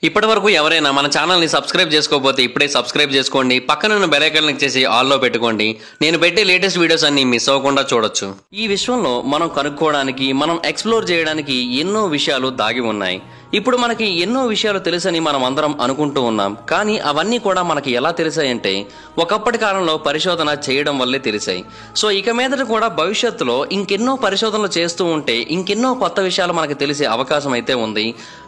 ఇప్పటివరకు ఎవరైనా మన ఛానల్ని సబ్స్క్రైబ్ చేసుకోకపోతే ఇప్పుడే సబ్స్క్రైబ్ చేసుకోండి. పక్కన ఉన్న బెల్ ఐకాన్ క్లిక్ చేసి ఆల్లో పెట్టుకోండి. నేను పెట్టే లేటెస్ట్ వీడియోస్ అన్ని మిస్ అవ్వకుండా చూడొచ్చు. ఈ విశ్వంలో మనం కనుక్కోవడానికి, మనం ఎక్స్ప్లోర్ చేయడానికి ఎన్నో విషయాలు దాగి ఉన్నాయి. ఇప్పుడు మనకి ఎన్నో విషయాలు తెలుసని మనం అందరం అనుకుంటూ ఉన్నాం. కానీ అవన్నీ కూడా మనకి ఎలా తెలిసాయంటే ఒకప్పటి కాలంలో పరిశోధన చేయడం వల్లే తెలిసాయి. సో ఇక మీదట కూడా భవిష్యత్తులో ఇంకెన్నో పరిశోధనలు చేస్తూ ఉంటే ఇంకెన్నో కొత్త విషయాలు మనకు తెలిసే అవకాశం అయితే ఉంది.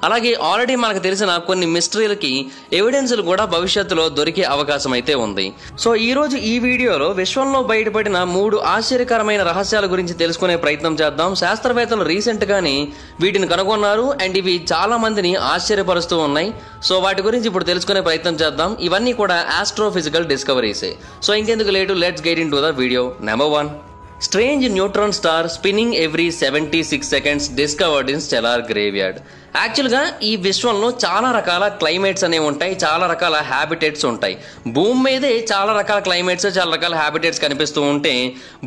అలాగే ఆల్రెడీ మనకు తెలిసిన కొన్ని మిస్టరీలకి ఎవిడెన్స్లు కూడా భవిష్యత్తులో దొరికే అవకాశం అయితే ఉంది. సో ఈ రోజు ఈ వీడియోలో విశ్వంలో బయటపడిన 3 ఆశ్చర్యకరమైన రహస్యాల గురించి తెలుసుకునే ప్రయత్నం చేద్దాం. శాస్త్రవేత్తలు రీసెంట్ గానే వీటిని కనుగొన్నారు అండ్ ఇవి చాలా మందిని ఆశ్చర్యపరుస్తూ ఉన్నాయి. సో వాటి గురించి ఇప్పుడు తెలుసుకునే ప్రయత్నం చేద్దాం. ఇవన్నీ కూడా ఆస్ట్రోఫిజికల్ డిస్కవరీసే. సో ఇంకెందుకు late, let's get into the video. Number 1, strange neutron star spinning every 76 seconds discovered in stellar graveyard. యాక్చువల్గా ఈ విశ్వంలో చాలా రకాల క్లైమేట్స్ అనేవి ఉంటాయి, చాలా రకాల హ్యాబిటేట్స్ ఉంటాయి. భూమి మీదే చాలా రకాల క్లైమేట్స్, చాలా రకాల హ్యాబిటేట్స్ కనిపిస్తూ ఉంటే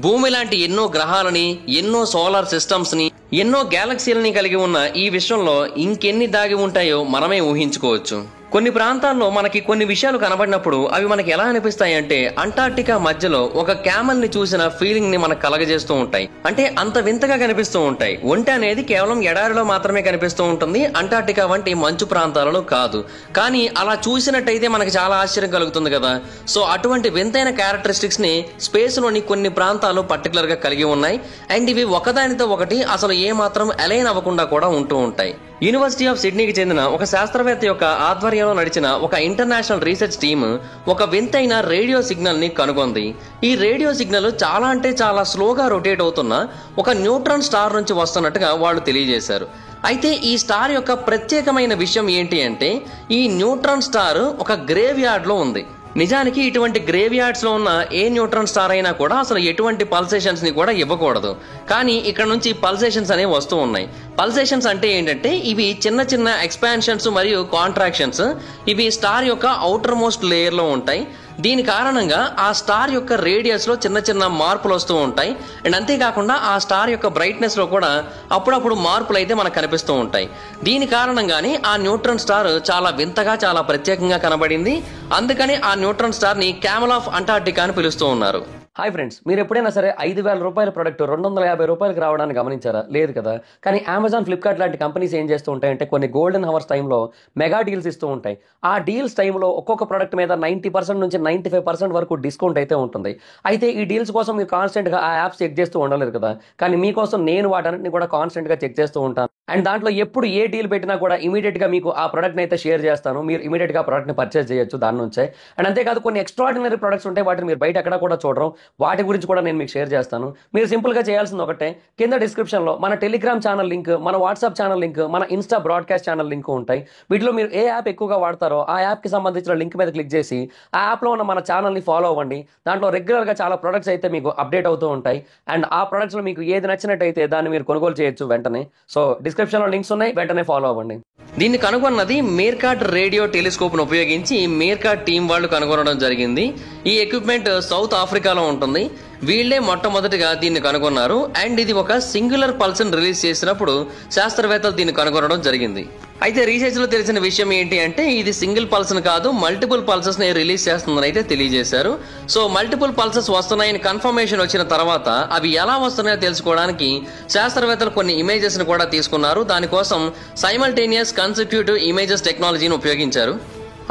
భూమి లాంటి ఎన్నో గ్రహాలని, ఎన్నో సోలార్ సిస్టమ్స్ని, ఎన్నో గ్యాలక్సీలని కలిగి ఉన్న ఈ విశ్వంలో ఇంకెన్ని దాగి ఉంటాయో మనమే ఊహించుకోవచ్చు. కొన్ని ప్రాంతాల్లో మనకి కొన్ని విషయాలు కనబడినప్పుడు అవి మనకి ఎలా అనిపిస్తాయి అంటే అంటార్టికా మధ్యలో ఒక క్యామల్ ని చూసిన ఫీలింగ్ ని మనకు కలగజేస్తూ ఉంటాయి. అంటే అంత వింతగా కనిపిస్తూ ఉంటాయి. ఒంటె అనేది కేవలం ఎడారిలో మాత్రమే కనిపిస్తూ ఉంటుంది, అంటార్టికా వంటి మంచు ప్రాంతాలలో కాదు. కానీ అలా చూసినట్టయితే మనకి చాలా ఆశ్చర్యం కలుగుతుంది కదా. సో అటువంటి వింతైన క్యారెక్టరిస్టిక్స్ ని స్పేస్ లోని కొన్ని ప్రాంతాలు పర్టికులర్ గా కలిగి ఉన్నాయి. అండ్ ఇవి ఒకదానితో ఒకటి అసలు ఏ మాత్రం అలైన్ అవ్వకుండా కూడా ఉంటూ ఉంటాయి. యూనివర్సిటీ ఆఫ్ సిడ్నీకి చెందిన ఒక శాస్త్రవేత్త యొక్క ఆధ్వర్యంలో నడిచిన ఒక ఇంటర్నేషనల్ రీసెర్చ్ టీమ్ ఒక వింతైన రేడియో సిగ్నల్ ని కనుగొంది. ఈ రేడియో సిగ్నల్ చాలా అంటే చాలా స్లోగా రొటేట్ అవుతున్న ఒక న్యూట్రాన్ స్టార్ నుంచి వస్తున్నట్టుగా వాళ్ళు తెలియజేశారు. అయితే ఈ స్టార్ యొక్క ప్రత్యేకమైన విషయం ఏంటి అంటే ఈ న్యూట్రాన్ స్టార్ ఒక గ్రేవ్ యార్డ్ లో ఉంది. నిజానికి ఇటువంటి గ్రేవ్ యార్డ్స్ లో ఉన్న ఏ న్యూట్రాన్ స్టార్ అయినా కూడా అసలు ఎటువంటి పల్సేషన్స్ ని కూడా ఇవ్వకూడదు. కానీ ఇక్కడ నుంచి పల్సేషన్స్ అనేవి వస్తూ ఉన్నాయి. పల్సేషన్స్ అంటే ఏంటంటే ఇవి చిన్న చిన్న ఎక్స్పాన్షన్స్ మరియు కాంట్రాక్షన్స్. ఇవి స్టార్ యొక్క అవుటర్ మోస్ట్ లేయర్ లో ఉంటాయి. దీని కారణంగా ఆ స్టార్ యొక్క రేడియస్ లో చిన్న చిన్న మార్పులు వస్తూ ఉంటాయి. అండ్ అంతేకాకుండా ఆ స్టార్ యొక్క బ్రైట్నెస్ లో కూడా అప్పుడప్పుడు మార్పులు అయితే మనకు కనిపిస్తూ ఉంటాయి. దీని కారణంగానే ఆ న్యూట్రాన్ స్టార్ చాలా వింతగా, చాలా ప్రత్యేకంగా కనబడింది. అందుకని ఆ న్యూట్రాన్ స్టార్ ని క్యామల్ ఆఫ్ అంటార్టికా అని పిలుస్తూ ఉన్నారు. హాయ్ ఫ్రెండ్స్, మీరు ఎప్పుడైనా సరే 5,000 రూపాయల ప్రోడక్ట్ 250 రూపాయలకి రావడానికి గమనించారా? లేదు కదా. కానీ అమెజాన్, ఫ్లిప్కార్ట్ లాంటి కంపెనీస్ ఏం చేస్తూ ఉంటాయంటే కొన్ని గోల్డెన్ హవర్స్ టైంలో మెగా డీల్స్ ఇస్తూ ఉంటాయి. ఆ డీల్స్ టైంలో ఒక్కొక్క ప్రోడక్ట్ మీద 90% నుంచి 95% వరకు డిస్కౌంట్ అయితే ఉంటుంది. అయితే ఈ డీల్స్ కోసం మీరు కాన్స్టెంట్గా ఆ యాప్స్ చెక్ చేస్తూ ఉండలేదు కదా. కానీ మీకోసం నేను వాటన్నిటిని కూడా కాన్స్టెంట్గా చెక్ చేస్తూ ఉంటాను. అండ్ దాంట్లో ఎప్పుడు ఏ డీల్ పెట్టినా కూడా ఇమీడియట్గా మీకు ఆ ప్రోడక్ట్ని అయితే షేర్ చేస్తాను. మీరు ఇమీడియట్గా ప్రోడక్ట్ని పర్చేస్ చేయొచ్చు దాని నుంచే. అండ్ అంతేకాదు కొన్ని ఎక్స్ట్రాడినరీ ప్రొడక్ట్స్ ఉంటాయి, వాటిని మీరు బయట ఎక్కడ కూడా చూడరు. వాటి గురించి కూడా నేను మీకు షేర్ చేస్తాను. మీరు సింపుల్గా చేయాల్సింది ఒకటే, కింద డిస్క్రిప్షన్లో మన టెలిగ్రామ్ ఛానల్ లింక్, మన వాట్సాప్ ఛానల్ లింక్, మన ఇన్స్టా బ్రాడ్కాస్ట్ ఛానల్ లింక్ ఉంటాయి. వీటిలో మీరు ఏ యాప్ ఎక్కువగా వాడతారో ఆ యాప్కి సంబంధించిన లింక్ మీద క్లిక్ చేసి ఆ యాప్లో ఉన్న మన ఛానల్ని ఫాలో అవ్వండి. దాంట్లో రెగ్యులర్గా చాలా ప్రొడక్ట్స్ అయితే మీకు అప్డేట్ అవుతూ ఉంటాయి. అండ్ ఆ ప్రొడక్ట్స్లో మీకు ఏది నచ్చినట్టయితే దాన్ని మీరు కొనుగోలు చేయొచ్చు వెంటనే. సో డిస్క్రిప్షన్లో లింక్స్ ఉన్నాయి, వెంటనే ఫాలో అవ్వండి. దీన్ని కనుగొన్నది మేర్కాట్ రేడియో టెలిస్కోప్ ను ఉపయోగించి మేర్కాట్ టీం వాళ్ళు కనుగొనడం జరిగింది. ఈ ఎక్విప్మెంట్ సౌత్ ఆఫ్రికాలో ఉంటుంది. వీళ్లే మొట్టమొదటిగా దీన్ని కనుగొన్నారు. అండ్ ఇది ఒక సింగులర్ పల్స్ ని రిలీజ్ చేసినప్పుడు శాస్త్రవేత్తలు దీన్ని కనుగొనడం జరిగింది. అయితే రీసెర్చ్ లో తెలిసిన విషయం ఏంటి అంటే ఇది సింగిల్ పల్స్ ని కాదు, మల్టిపుల్ పల్సెస్ ని రిలీజ్ చేస్తుందని అయితే తెలియజేశారు. సో మల్టిపుల్ పల్సెస్ వస్తున్నాయని కన్ఫర్మేషన్ వచ్చిన తర్వాత అవి ఎలా వస్తున్నాయో తెలుసుకోవడానికి శాస్త్రవేత్తలు కొన్ని ఇమేజెస్ ని కూడా తీసుకున్నారు. దానికోసం సైమల్టేనియస్ కన్సిక్యూటివ్ ఇమేజెస్ టెక్నాలజీని ఉపయోగించారు.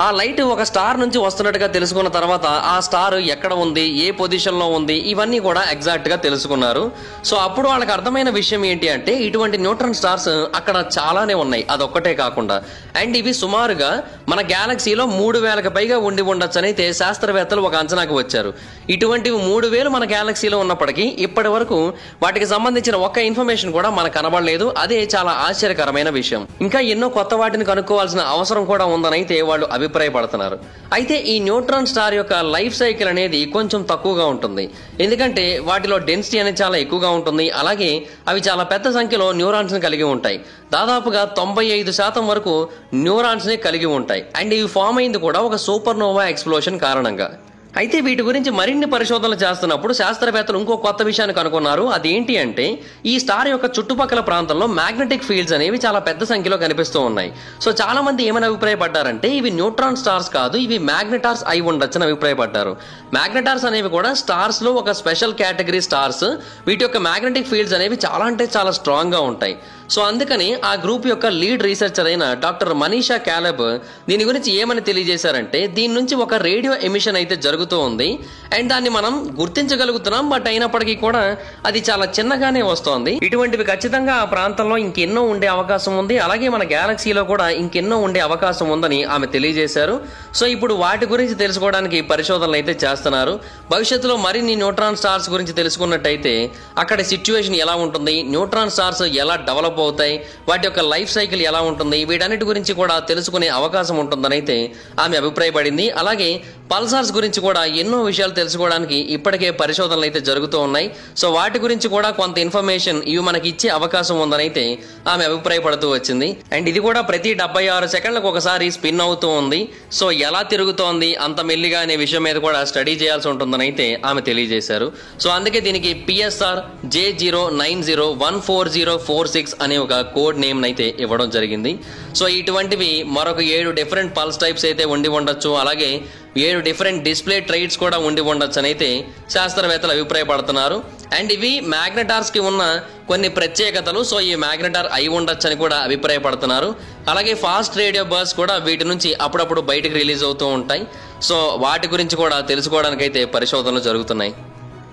ఆ లైట్ ఒక స్టార్ నుంచి వస్తున్నట్టుగా తెలుసుకున్న తర్వాత ఆ స్టార్ ఎక్కడ ఉంది, ఏ పొజిషన్ లో ఉంది, ఇవన్నీ కూడా ఎగ్జాక్ట్ గా తెలుసుకున్నారు. సో అప్పుడు వాళ్ళకి అర్థమైన విషయం ఏంటి అంటే ఇటువంటి న్యూట్రాన్ స్టార్స్ అక్కడ చాలానే ఉన్నాయి, అదొక్కటే కాకుండా. అండ్ ఇవి సుమారుగా మన గ్యాలక్సీలో 3,000కి పైగా ఉండి ఉండొచ్చు అయితే శాస్త్రవేత్తలు ఒక అంచనాకు వచ్చారు. ఇటువంటివి 3,000 మన గ్యాలక్సీలో ఉన్నప్పటికీ ఇప్పటి వరకు వాటికి సంబంధించిన ఒక్క ఇన్ఫర్మేషన్ కూడా మనకు కనబడలేదు. అదే చాలా ఆశ్చర్యకరమైన విషయం. ఇంకా ఎన్నో కొత్త వాటిని కనుక్కోవాల్సిన అవసరం కూడా ఉందని అయితే వాళ్ళు అభిప్రాయపడుతున్నారు. అయితే ఈ న్యూట్రాన్ స్టార్ యొక్క లైఫ్ సైకిల్ అనేది కొంచెం తక్కువగా ఉంటుంది. ఎందుకంటే వాటిలో డెన్సిటీ అనేది చాలా ఎక్కువగా ఉంటుంది. అలాగే అవి చాలా పెద్ద సంఖ్యలో న్యూరాన్స్ ని కలిగి ఉంటాయి. దాదాపుగా 95% వరకు న్యూరాన్స్ ని కలిగి ఉంటాయి. అండ్ ఇవి ఫామ్ అయింది కూడా ఒక సూపర్ నోవా ఎక్స్ప్లోషన్ కారణంగా. అయితే వీటి గురించి మరిన్ని పరిశోధనలు చేస్తున్నప్పుడు శాస్త్రవేత్తలు ఇంకో కొత్త విషయాన్ని కనుగొన్నారు. అదేంటి అంటే ఈ స్టార్ యొక్క చుట్టుపక్కల ప్రాంతంలో మ్యాగ్నెటిక్ ఫీల్డ్స్ అనేవి చాలా పెద్ద సంఖ్యలో కనిపిస్తూ ఉన్నాయి. సో చాలా మంది ఏమని అభిప్రాయపడ్డారంటే ఇవి న్యూట్రాన్ స్టార్స్ కాదు, ఇవి మ్యాగ్నెటార్స్ అయి ఉండొచ్చని అభిప్రాయపడ్డారు. మ్యాగ్నెటార్స్ అనేవి కూడా స్టార్స్ లో ఒక స్పెషల్ కేటగిరీ స్టార్స్. వీటి యొక్క మ్యాగ్నెటిక్ ఫీల్డ్స్ అనేవి చాలా అంటే చాలా స్ట్రాంగ్ గా ఉంటాయి. సో అందుకని ఆ గ్రూప్ యొక్క లీడ్ రీసెర్చర్ అయిన డాక్టర్ మనీషా క్యాలెబ్ దీని గురించి ఏమని తెలియజేశారంటే దీని నుంచి ఒక రేడియో ఎమిషన్ అయితే జరుగుతూ ఉంది అండ్ దాన్ని మనం గుర్తించగలుగుతున్నాం. బట్ అయినప్పటికీ కూడా అది చాలా చిన్నగానే వస్తోంది. ఇటువంటివి ఖచ్చితంగా ఆ ప్రాంతంలో ఇంకెన్నో ఉండే అవకాశం ఉంది. అలాగే మన గ్యాలక్సీలో కూడా ఇంకెన్నో ఉండే అవకాశం ఉందని ఆమె తెలియజేశారు. సో ఇప్పుడు వాటి గురించి తెలుసుకోవడానికి పరిశోధనలు అయితే చేస్తున్నారు. భవిష్యత్తులో మరిన్ని న్యూట్రాన్ స్టార్స్ గురించి తెలుసుకున్నట్టయితే అక్కడ సిచ్యువేషన్ ఎలా ఉంటుంది, న్యూట్రాన్ స్టార్స్ ఎలా డెవలప్ అవుతాయి, వాటి యొక్క లైఫ్ సైకిల్ ఎలా ఉంటుంది, వీటన్నిటి గురించి కూడా తెలుసుకునే అవకాశం ఉంటుందని అయితే ఆమె అభిప్రాయపడింది. అలాగే పల్సార్స్ గురించి కూడా ఎన్నో విషయాలు తెలుసుకోవడానికి ఇప్పటికే పరిశోధనలు అయితే జరుగుతూ ఉన్నాయి. సో వాటి గురించి కూడా కొంత ఇన్ఫర్మేషన్ ఇవి మనకి ఇచ్చే అవకాశం ఉందని అయితే ఆమె అభిప్రాయపడుతూ వచ్చింది. అండ్ ఇది కూడా ప్రతి 76 సెకండ్లకు ఒకసారి స్పిన్ అవుతూ ఉంది. సో ఎలా తిరుగుతోంది అంత మెల్లిగా అనే విషయం మీద కూడా స్టడీ చేయాల్సి ఉంటుందని అయితే ఆమె తెలియజేశారు. సో అందుకే దీనికి PSR J09014046 అనే ఒక కోడ్ నేమ్ అయితే ఇవ్వడం జరిగింది. సో ఇటువంటివి మరొక 7 డిఫరెంట్ పల్స్ టైప్స్ అయితే ఉండి ఉండొచ్చు. అలాగే 7 డిఫరెంట్ డిస్ప్లే ట్రైట్స్ కూడా ఉండి ఉండొచ్చు అని అయితే శాస్త్రవేత్తలు అభిప్రాయపడుతున్నారు. అండ్ ఇవి మ్యాగ్నెటార్స్ కి ఉన్న కొన్ని ప్రత్యేకతలు. సో ఈ మ్యాగ్నెటార్ అయి ఉండొచ్చు అని కూడా అభిప్రాయపడుతున్నారు. అలాగే ఫాస్ట్ రేడియో బర్స్ కూడా వీటి నుంచి అప్పుడప్పుడు బయటకు రిలీజ్ అవుతూ ఉంటాయి. సో వాటి గురించి కూడా తెలుసుకోవడానికి అయితే పరిశోధనలు జరుగుతున్నాయి.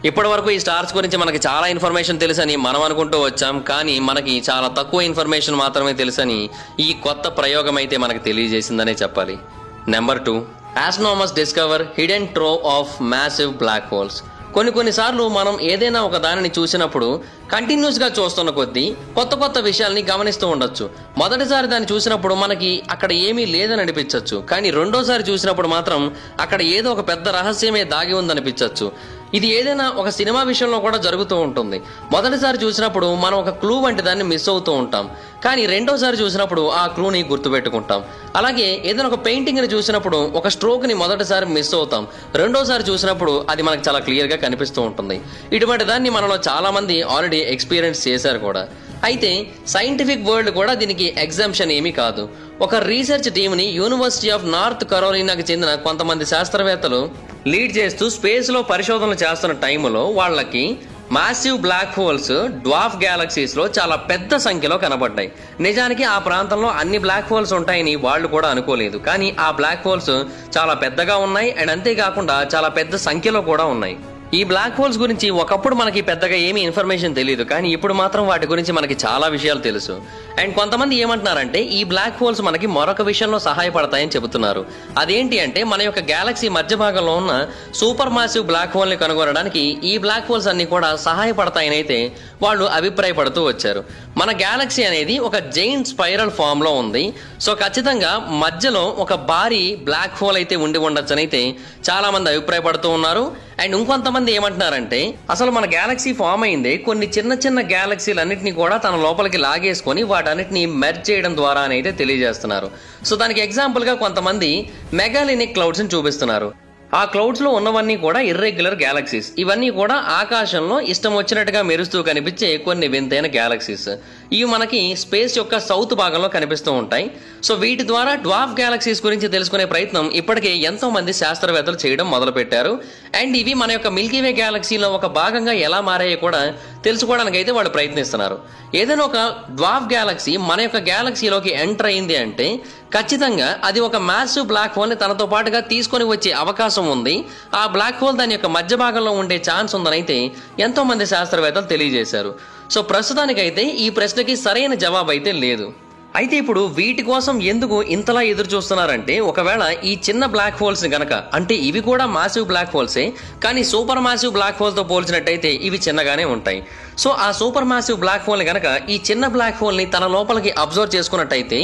ఇప్పటి వరకు ఈ స్టార్స్ గురించి మనకి చాలా ఇన్ఫర్మేషన్ తెలుసని మనం అనుకుంటూ వచ్చాం. కానీ మనకి చాలా తక్కువ ఇన్ఫర్మేషన్ మాత్రమే తెలుసని ఈ కొత్త ప్రయోగం అయితే మనకు తెలియజేసిందనే చెప్పాలి. Number 2, astronomers discover hidden trove of massive black holes. కొన్నిసార్లు మనం ఏదైనా ఒక దానిని చూసినప్పుడు కంటిన్యూస్ గా చూస్తున్న కొద్దీ కొత్త విషయాల్ని గమనిస్తూ ఉండొచ్చు. మొదటిసారి దాన్ని చూసినప్పుడు మనకి అక్కడ ఏమీ లేదని అనిపించవచ్చు. కానీ రెండోసారి చూసినప్పుడు మాత్రం అక్కడ ఏదో ఒక పెద్ద రహస్యమే దాగి ఉందనిపించవచ్చు. ఇది ఏదైనా ఒక సినిమా విషయంలో కూడా జరుగుతూ ఉంటుంది. మొదటిసారి చూసినప్పుడు మనం ఒక క్లూ వంటి దాన్ని మిస్ అవుతూ ఉంటాం. కానీ రెండోసారి చూసినప్పుడు ఆ క్లూని గుర్తుపెట్టుకుంటాం. అలాగే ఏదైనా ఒక పెయింటింగ్ ని చూసినప్పుడు ఒక స్ట్రోక్ ని మొదటిసారి మిస్ అవుతాం. రెండోసారి చూసినప్పుడు అది మనకు చాలా క్లియర్ గా కనిపిస్తూ ఉంటుంది. ఇటువంటి దాన్ని మనలో చాలా మంది ఆల్రెడీ ఎక్స్పీరియన్స్ చేశారు కూడా. అయితే సైంటిఫిక్ వరల్డ్ కూడా దీనికి ఎగ్జామ్షన్ ఏమీ కాదు. ఒక రీసెర్చ్ టీంని యూనివర్సిటీ ఆఫ్ నార్త్ కరోలినాకి చెందిన కొంతమంది శాస్త్రవేత్తలు లీడ్ చేస్తూ స్పేస్ లో పరిశోధనలు చేస్తున్న టైంలో వాళ్ళకి massive black holes dwarf galaxies లో చాలా పెద్ద సంఖ్యలో కనబడ్డాయి. నిజానికి ఆ ప్రాంతంలో అన్ని బ్లాక్ హోల్స్ ఉంటాయని వాళ్ళు కూడా అనుకోలేదు. కానీ ఆ బ్లాక్ హోల్స్ చాలా పెద్దగా ఉన్నాయి అండ్ అంతేకాకుండా చాలా పెద్ద సంఖ్యలో కూడా ఉన్నాయి. ఈ బ్లాక్ హోల్స్ గురించి ఒకప్పుడు మనకి పెద్దగా ఏమీ ఇన్ఫర్మేషన్ తెలియదు. కానీ ఇప్పుడు మాత్రం వాటి గురించి మనకి చాలా విషయాలు తెలుసు. అండ్ కొంతమంది ఏమంటున్నారంటే ఈ బ్లాక్ హోల్స్ మనకి మరొక విషయంలో సహాయపడతాయని చెబుతున్నారు. అదేంటి అంటే మన యొక్క గ్యాలక్సీ మధ్య భాగంలో ఉన్న సూపర్ మాసివ్ బ్లాక్ హోల్ ని కనుగొనడానికి ఈ బ్లాక్ హోల్స్ అన్ని కూడా సహాయపడతాయని అయితే వాళ్ళు అభిప్రాయపడుతూ వచ్చారు. మన గ్యాలక్సీ అనేది ఒక జైంట్ స్పైరల్ ఫామ్ లో ఉంది. సో ఖచ్చితంగా మధ్యలో ఒక భారీ బ్లాక్ హోల్ అయితే ఉండి ఉండొచ్చని అయితే చాలా మంది అభిప్రాయపడుతూ ఉన్నారు. అండ్ ఇంకొంతమంది ఏమంటున్నారంటే అసలు మన గ్యాలక్సీ ఫామ్ అయిందే కొన్ని చిన్న గ్యాలక్సీలన్నింటినీ కూడా తన లోపలికి లాగేసుకొని వాటన్నిటిని మెర్జ్ చేయడం ద్వారా అని అయితే తెలియజేస్తున్నారు. సో దానికి ఎగ్జాంపుల్ గా కొంతమంది మెగాలినిక్ క్లౌడ్స్ ని చూపిస్తున్నారు. ఆ క్లౌడ్స్ లో ఉన్నవన్నీ కూడా ఇర్రెగ్యులర్ గ్యాలక్సీస్. ఇవన్నీ కూడా ఆకాశంలో ఇష్టం వచ్చినట్టుగా మెరుస్తూ కనిపించే కొన్ని వింతైన గ్యాలక్సీస్. ఇవి మనకి స్పేస్ యొక్క సౌత్ భాగంలో కనిపిస్తూ ఉంటాయి. సో వీటి ద్వారా డ్వార్ఫ్ గ్యాలక్సీస్ గురించి తెలుసుకునే ప్రయత్నం ఇప్పటికే ఎంతో మంది శాస్త్రవేత్తలు చేయడం మొదలు పెట్టారు. అండ్ ఇవి మన యొక్క మిల్కీవే గ్యాలక్సీలో ఒక భాగంగా ఎలా మారాయో కూడా తెలుసుకోవడానికి అయితే వాళ్ళు ప్రయత్నిస్తున్నారు. ఏదైనా ఒక డ్వార్ఫ్ గ్యాలక్సీ మన యొక్క గ్యాలక్సీలోకి ఎంటర్ అయింది అంటే ఖచ్చితంగా అది ఒక మ్యాసివ్ బ్లాక్ హోల్ ని తనతో పాటుగా తీసుకొని వచ్చే అవకాశం ఉంది. ఆ బ్లాక్ హోల్ దాని యొక్క మధ్య భాగంలో ఉండే ఛాన్స్ ఉందని అయితే ఎంతో మంది శాస్త్రవేత్తలు తెలియజేశారు. సో ప్రస్తుతానికైతే ఈ ప్రశ్నకి సరైన జవాబు అయితే లేదు. అయితే ఇప్పుడు వీటి కోసం ఎందుకు ఇంతలా ఎదురు చూస్తున్నారంటే ఒకవేళ ఈ చిన్న బ్లాక్ హోల్స్ ని గనక, అంటే ఇవి కూడా మాసివ్ బ్లాక్ హోల్సే కానీ సూపర్ మాసివ్ బ్లాక్ హోల్ తో పోల్చినట్టయితే ఇవి చిన్నగానే ఉంటాయి. సో ఆ సూపర్ మ్యాసివ్ బ్లాక్ హోల్ గనక ఈ చిన్న బ్లాక్ హోల్ ని తన లోపలికి అబ్జర్వ్ చేసుకున్నట్టయితే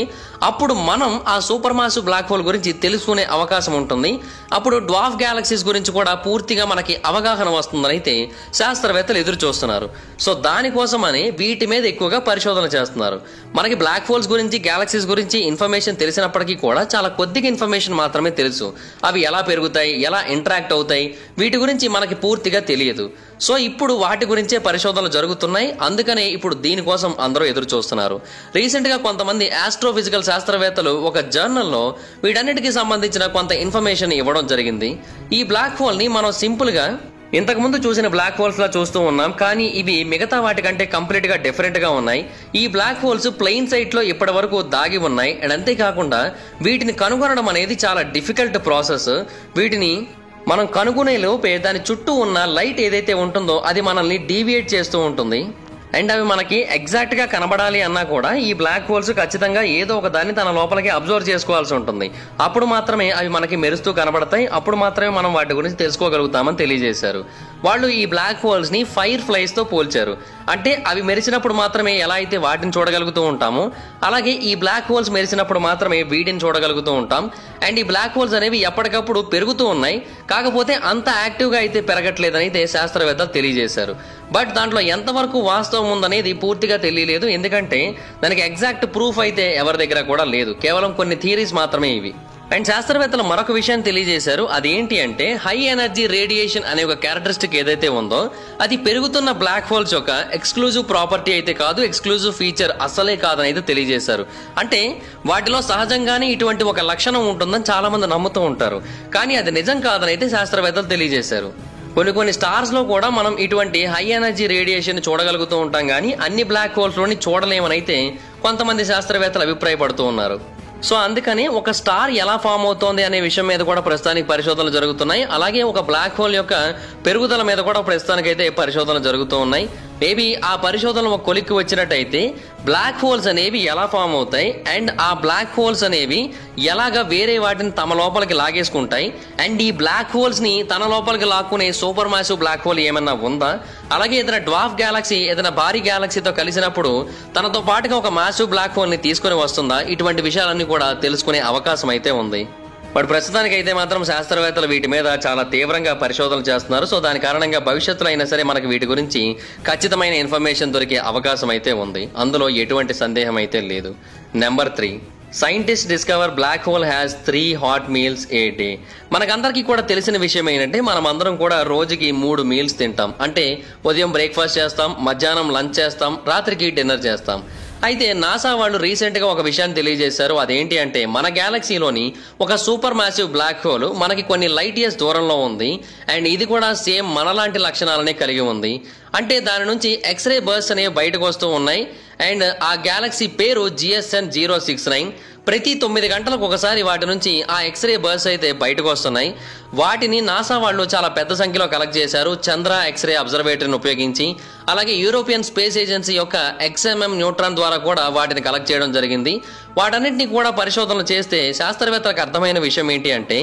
అప్పుడు మనం ఆ సూపర్ మ్యాసివ్ బ్లాక్ హోల్ గురించి తెలుసుకునే అవకాశం ఉంటుంది. అప్పుడు డ్వార్ఫ్ గ్యాలక్సీస్ గురించి కూడా పూర్తిగా మనకి అవగాహన వస్తుందని అయితే శాస్త్రవేత్తలు ఎదురు చూస్తున్నారు. సో దానికోసమని వీటి మీద ఎక్కువగా పరిశోధన చేస్తున్నారు. మనకి బ్లాక్ హోల్స్ గురించి, గ్యాలక్సీస్ గురించి ఇన్ఫర్మేషన్ తెలిసినప్పటికీ కూడా చాలా కొద్దిగా ఇన్ఫర్మేషన్ మాత్రమే తెలుసు. అవి ఎలా పెరుగుతాయి, ఎలా ఇంటరాక్ట్ అవుతాయి, వీటి గురించి మనకి పూర్తిగా తెలియదు. సో ఇప్పుడు వాటి గురించే పరిశోధనలు జరుగుతున్నాయి. అందుకనే ఇప్పుడు దీనికోసం అందరూ ఎదురు చూస్తున్నారు. రీసెంట్ గా కొంతమంది ఆస్ట్రోఫిజికల్ శాస్త్రవేత్తలు ఒక జర్నల్లో వీటన్నిటికీ సంబంధించిన కొంత ఇన్ఫర్మేషన్ ఇవ్వడం జరిగింది. ఈ బ్లాక్ హోల్ ని మనం సింపుల్ గా ఇంతకుముందు చూసిన బ్లాక్ హోల్స్ లా చూస్తూ ఉన్నాం, కానీ ఇవి మిగతా వాటికంటే కంప్లీట్ గా డిఫరెంట్ గా ఉన్నాయి. ఈ బ్లాక్ హోల్స్ ప్లెయిన్ సైట్ లో ఇప్పటి వరకు దాగి ఉన్నాయి. అండ్ అంతేకాకుండా వీటిని కనుగొనడం అనేది చాలా డిఫికల్ట్ ప్రాసెస్. వీటిని మనం కనుగొనే లోపే దాని చుట్టూ ఉన్న లైట్ ఏదైతే ఉంటుందో అది మనల్ని డీవియేట్ చేస్తూ ఉంటుంది. అండ్ అవి మనకి ఎగ్జాక్ట్ గా కనబడాలి అన్నా కూడా ఈ బ్లాక్ హోల్స్ ఖచ్చితంగా ఏదో ఒక దాన్ని తన లోపలికి అబ్జర్వ్ చేసుకోవాల్సి ఉంటుంది. అప్పుడు మాత్రమే అవి మనకి మెరుస్తూ కనబడతాయి. అప్పుడు మాత్రమే మనం వాటి గురించి తెలుసుకోగలుగుతామని తెలియజేశారు. వాళ్ళు ఈ బ్లాక్ హోల్స్ ని ఫైర్ ఫ్లైస్ తో పోల్చారు. అంటే అవి మెరిసినప్పుడు మాత్రమే ఎలా అయితే వాటిని చూడగలుగుతూ ఉంటామో అలాగే ఈ బ్లాక్ హోల్స్ మెరిసినప్పుడు మాత్రమే వీటిని చూడగలుగుతూ ఉంటాం. అండ్ ఈ బ్లాక్ హోల్స్ అనేవి ఎప్పటికప్పుడు పెరుగుతూ ఉన్నాయి, కాకపోతే అంత యాక్టివ్ గా అయితే పెరగట్లేదని అయితే శాస్త్రవేత్తలు తెలియజేశారు. బట్ దాంట్లో ఎంతవరకు వాస్తవం ఉందనేది పూర్తిగా తెలియలేదు. ఎందుకంటే దానికి ఎగ్జాక్ట్ ప్రూఫ్ అయితే ఎవరి దగ్గర కూడా లేదు. కేవలం కొన్ని థియరీస్ మాత్రమే ఇవి. అండ్ శాస్త్రవేత్తలు మరొక విషయాన్ని తెలియజేశారు. అదేంటి అంటే హై ఎనర్జీ రేడియేషన్ అనే ఒక క్యారెక్టరిస్టిక్ ఏదైతే ఉందో అది పెరుగుతున్న బ్లాక్ హోల్స్ యొక్క ఎక్స్క్లూజివ్ ప్రాపర్టీ అయితే కాదు, ఎక్స్క్లూజివ్ ఫీచర్ అస్సలే కాదని అయితే తెలియజేశారు. అంటే వాటిలో సహజంగానే ఇటువంటి ఒక లక్షణం ఉంటుందని చాలా మంది నమ్ముతూ ఉంటారు, కానీ అది నిజం కాదని అయితే శాస్త్రవేత్తలు తెలియజేశారు. కొన్ని స్టార్స్ లో కూడా మనం ఇటువంటి హై ఎనర్జీ రేడియేషన్ చూడగలుగుతూ ఉంటాం, కానీ అన్ని బ్లాక్ హోల్స్ లోని చూడలేమని అయితే కొంతమంది శాస్త్రవేత్తలు అభిప్రాయపడుతూ ఉన్నారు. సో అందుకని ఒక స్టార్ ఎలా ఫామ్ అవుతోంది అనే విషయం మీద కూడా ప్రస్తుతానికి పరిశోధనలు జరుగుతున్నాయి. అలాగే ఒక బ్లాక్ హోల్ యొక్క పెరుగుదల మీద కూడా ప్రస్తుతానికైతే పరిశోధనలు జరుగుతూ ఉన్నాయి. మేబీ ఆ పరిశోధనలు ఒక కొలిక్కి వచ్చినట్టయితే బ్లాక్ హోల్స్ అనేవి ఎలా ఫామ్ అవుతాయి అండ్ ఆ బ్లాక్ హోల్స్ అనేవి ఎలాగ వేరే వాటిని తమ లోపలికి లాగేసుకుంటాయి అండ్ ఈ బ్లాక్ హోల్స్ ని తన లోపలికి లాక్కునే సూపర్ మ్యాసివ్ బ్లాక్ హోల్ ఏమన్నా ఉందా, అలాగే ఏదైనా డ్వార్ఫ్ గ్యాలక్సీ ఏదైనా భారీ గ్యాలక్సీతో కలిసినప్పుడు తనతో పాటుగా ఒక మ్యాసివ్ బ్లాక్ హోల్ ని తీసుకుని వస్తుందా, ఇటువంటి విషయాలన్నీ కూడా తెలుసుకునే అవకాశం అయితే ఉంది. బట్ ప్రస్తుతానికి అయితే మాత్రం శాస్త్రవేత్తలు వీటి మీద చాలా తీవ్రంగా పరిశోధనలు చేస్తున్నారు. సో దాని కారణంగా భవిష్యత్తులో అయినా సరే మనకు వీటి గురించి ఖచ్చితమైన ఇన్ఫర్మేషన్ దొరికే అవకాశం అయితే ఉంది. అందులో ఎటువంటి సందేహం అయితే లేదు. Number 3, scientist discover black hole has 3 hot meals a day. మనకందరికీ కూడా తెలిసిన విషయం ఏంటంటే మనం అందరం కూడా రోజుకి 3 మీల్స్ తింటాం. అంటే ఉదయం బ్రేక్ఫాస్ట్ చేస్తాం, మధ్యాహ్నం లంచ్ చేస్తాం, రాత్రికి డిన్నర్ చేస్తాం. అయితే నాసా వాళ్ళు రీసెంట్ గా ఒక విషయాన్ని తెలియజేశారు. అదేంటి అంటే మన గ్యాలక్సీలోని ఒక సూపర్ మ్యాసివ్ బ్లాక్ హోల్ మనకి కొన్ని లైట్ ఇయర్స్ దూరంలో ఉంది అండ్ ఇది కూడా సేమ్ మనలాంటి లక్షణాలనే కలిగి ఉంది. అంటే దాని నుంచి ఎక్స్రే బర్స్ అనేవి బయటకు వస్తూ ఉన్నాయి అండ్ ఆ గ్యాలక్సీ పేరు GSN 069. ప్రతి 9 గంటలకు ఒకసారి వాటి నుంచి ఆ ఎక్స్రే బర్స్ అయితే బయటకు వస్తున్నాయి. వాటిని నాసా వాళ్ళు చాలా పెద్ద సంఖ్యలో కలెక్ట్ చేశారు చంద్ర ఎక్స్రే అబ్జర్వేటరీని ఉపయోగించి. అలాగే యూరోపియన్ స్పేస్ ఏజెన్సీ యొక్క XMM న్యూట్రాన్ ద్వారా కూడా వాటిని కలెక్ట్ చేయడం జరిగింది. వాటన్నిటిని కూడా పరిశోధనలు చేస్తే శాస్త్రవేత్తలకు అర్థమైన విషయం ఏంటి అంటే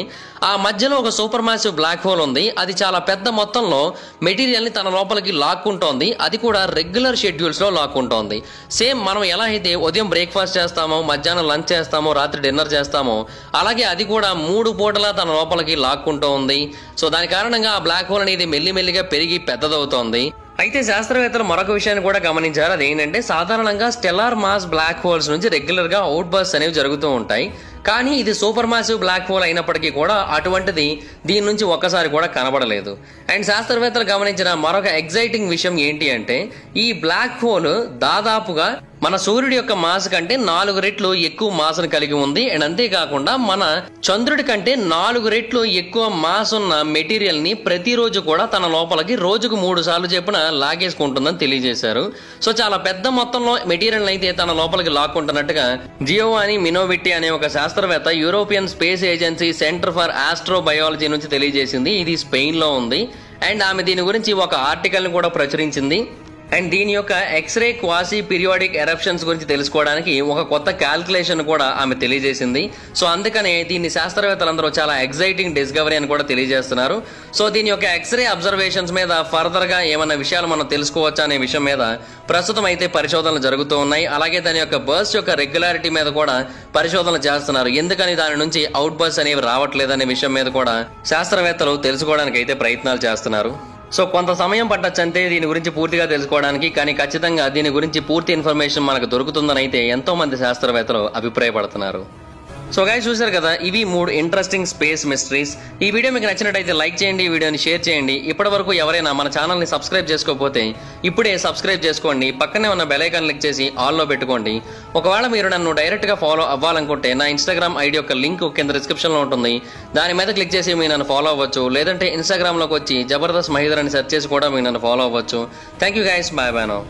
ఆ మధ్యలో ఒక సూపర్ మ్యాసివ్ బ్లాక్ హోల్ ఉంది. అది చాలా పెద్ద మొత్తంలో మెటీరియల్ ని తన లోపలికి లాక్కుంటోంది. అది కూడా రెగ్యులర్ షెడ్యూల్స్ లో లాక్కుంటోంది. సేమ్ మనం ఎలా అయితే ఉదయం బ్రేక్ఫాస్ట్ చేస్తామో, మధ్యాహ్నం లంచ్ చేస్తామో, రాత్రి డిన్నర్ చేస్తామో అలాగే అది కూడా 3 పూటలా తన లోపలికి లాక్కుంటూ ఉంది. సో దాని కారణంగా ఆ బ్లాక్ హోల్ అనేది మెల్లిమెల్లిగా పెరిగి పెద్దదవుతోంది. అయితే శాస్త్రవేత్తలు మరొక విషయాన్ని కూడా గమనించారు. అదేంటంటే సాధారణంగా స్టెల్లార్ మాస్ బ్లాక్ హోల్స్ నుంచి రెగ్యులర్ గా అవుట్ బర్స్ అనేవి జరుగుతూ ఉంటాయి. కానీ ఇది సూపర్ మాసివ్ బ్లాక్ హోల్ అయినప్పటికీ కూడా అటువంటిది దీని నుంచి ఒక్కసారి కూడా కనబడలేదు. అండ్ శాస్త్రవేత్తలు గమనించిన మరొక ఎగ్జైటింగ్ విషయం ఏంటి అంటే ఈ బ్లాక్ హోల్ దాదాపుగా మన సూర్యుడి యొక్క మాస్ కంటే 4 రెట్లు ఎక్కువ మాస్ను కలిగి ఉంది. అండ్ అంతేకాకుండా మన చంద్రుడి కంటే 4 రెట్లు ఎక్కువ మాస్ ఉన్న మెటీరియల్ ని ప్రతిరోజు కూడా తన లోపలికి రోజుకు 3 సార్లు చెప్పున లాగేసుకుంటుందని తెలియజేశారు. సో చాలా పెద్ద మొత్తంలో మెటీరియల్ అయితే తన లోపలికి లాక్కుంటున్నట్టుగా జియోవాని మినోవిట్టి అనే ఒక శాస్త్రవేత్త European space agency centre for astrobiology నుంచి తెలియజేసింది. ఇది స్పెయిన్ లో ఉంది అండ్ ఆమె దీని గురించి ఒక ఆర్టికల్ ని కూడా ప్రచురించింది. అండ్ దీని యొక్క ఎక్స్రే క్వాసీ పీరియాడిక్ ఎరప్షన్స్ గురించి తెలుసుకోవడానికి ఒక కొత్త క్యాల్కులేషన్ కూడా ఆమె తెలియజేసింది. సో అందుకనే దీన్ని శాస్త్రవేత్తలందరూ చాలా ఎక్సైటింగ్ డిస్కవరీ అని కూడా తెలియజేస్తున్నారు. సో దీని యొక్క ఎక్స్రే అబ్జర్వేషన్స్ మీద ఫర్దర్ గా ఏమన్నా విషయాలు మనం తెలుసుకోవచ్చా అనే విషయం మీద ప్రస్తుతం అయితే పరిశోధనలు జరుగుతూ ఉన్నాయి. అలాగే దాని యొక్క బర్స్ట్ యొక్క రెగ్యులారిటీ మీద కూడా పరిశోధనలు చేస్తున్నారు. ఎందుకని దాని నుంచి అవుట్ బర్స్ట్ అనేవి రావట్లేదనే విషయం మీద కూడా శాస్త్రవేత్తలు తెలుసుకోవడానికి అయితే ప్రయత్నాలు చేస్తున్నారు. సో కొంత సమయం పట్టొచ్చు అంతే దీని గురించి పూర్తిగా తెలుసుకోవడానికి. కానీ ఖచ్చితంగా దీని గురించి పూర్తి ఇన్ఫర్మేషన్ మనకు దొరుకుతుందని అయితే ఎంతో మంది శాస్త్రవేత్తలు అభిప్రాయపడుతున్నారు. సో గైస్ చూశారు కదా, ఇవి 3 ఇంట్రెస్టింగ్ స్పేస్ మిస్టరీస్. ఈ వీడియో మీకు నచ్చినట్టయితే లైక్ చేయండి, ఈ వీడియోని షేర్ చేయండి. ఇప్పటి వరకు ఎవరైనా మన ఛానల్ని సబ్స్క్రైబ్ చేసుకోకపోతే ఇప్పుడే సబ్స్క్రైబ్ చేసుకోండి. పక్కనే ఉన్న బెల్ ఐకాన్ క్లిక్ చేసి ఆల్లో పెట్టుకోండి. ఒకవేళ మీరు నన్ను డైరెక్ట్గా ఫాలో అవ్వాలనుకుంటే నా ఇన్స్టాగ్రామ్ ఐడి యొక్క లింక్ కింద డిస్క్రిప్షన్లో ఉంటుంది. దాని మీద క్లిక్ చేసి మీరు నన్ను ఫాలో అవ్వచ్చు. లేదంటే ఇన్స్టాగ్రామ్లోకి వచ్చి జబర్దస్త్ మహీధర్ అని సెర్చ్ చేసి కూడా మీరు నన్ను ఫాలో అవ్వచ్చు. Thank you guys, bye bye now.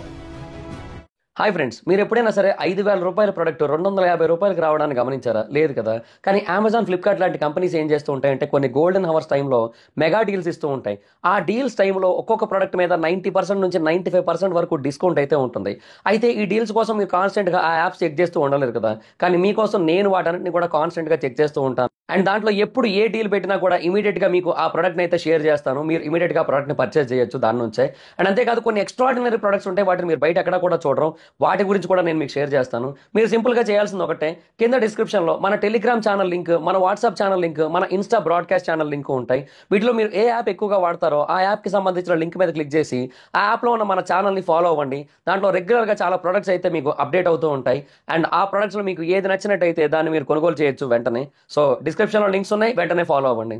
Hi friends, మీరు ఎప్పుడైనా సరే 5,000 రూపాయల ప్రోడక్ట్ 250 రూపాయలకి రావడాన్ని గమనించారా? లేదు కదా. కానీ అమెజాన్, ఫ్లిప్కార్ట్ లాంటి కంపెనీస్ ఏం చేస్తూ ఉంటాయంటే కొన్ని గోల్డెన్ హవర్స్ టైంలో మెగా డీల్స్ ఇస్తూ ఉంటాయి. ఆ డీల్స్ టైంలో ఒక్కొక్క ప్రోడక్ట్ మీద 90% నుంచి 95% వరకు డిస్కౌంట్ అయితే ఉంటుంది. అయితే ఈ డీల్స్ కోసం మీరు కాన్స్టెంట్గా ఆ యాప్స్ చెక్ చేస్తూ ఉండలేదు కదా. కానీ మీకోసం నేను వాటన్నిటిని కూడా కాన్స్టెంట్గా చెక్ చేస్తూ ఉంటాను. అండ్ దాంట్లో ఎప్పుడు ఏ డీల్ పెట్టినా కూడా ఇమీడియట్గా మీకు ఆ ప్రోడక్ట్ని అయితే షేర్ చేస్తాను. మీరు ఇమీడియట్గా ఆ ప్రోడక్ట్ని పర్చేస్ చేయొచ్చు దాని నుంచే. అండ్ అంతేకాదు కొన్ని ఎక్స్ట్రాడినరీ ప్రొడక్ట్స్ ఉంటాయి, వాటిని మీరు బయట ఎక్కడ కూడా చూడరు. వాటి గురించి కూడా నేను మీకు షేర్ చేస్తాను. మీరు సింపుల్గా చేయాల్సింది ఒకటే, కింద డిస్క్రిప్షన్లో మన టెలిగ్రామ్ ఛానల్ లింక్, మన వాట్సాప్ ఛానల్ లింక్, మన ఇన్స్టా బ్రాడ్కాస్ట్ ఛానల్ లింక్ ఉంటాయి. వీటిలో మీరు ఏ యాప్ ఎక్కువగా వాడతారో ఆ యాప్కి సంబంధించిన లింక్ మీద క్లిక్ చేసి ఆ యాప్లో ఉన్న మన ఛానల్ని ఫాలో అవ్వండి. దాంట్లో రెగ్యులర్గా చాలా ప్రొడక్ట్స్ అయితే మీకు అప్డేట్ అవుతూ ఉంటాయి. అండ్ ఆ ప్రొడక్ట్స్లో మీకు ఏది నచ్చినట్టయితే దాన్ని మీరు కొనుగోలు చేయొచ్చు వెంటనే. సో డిస్క్రిప్షన్లో లింక్స్ ఉన్నాయి, వెంటనే ఫాలో అవ్వండి.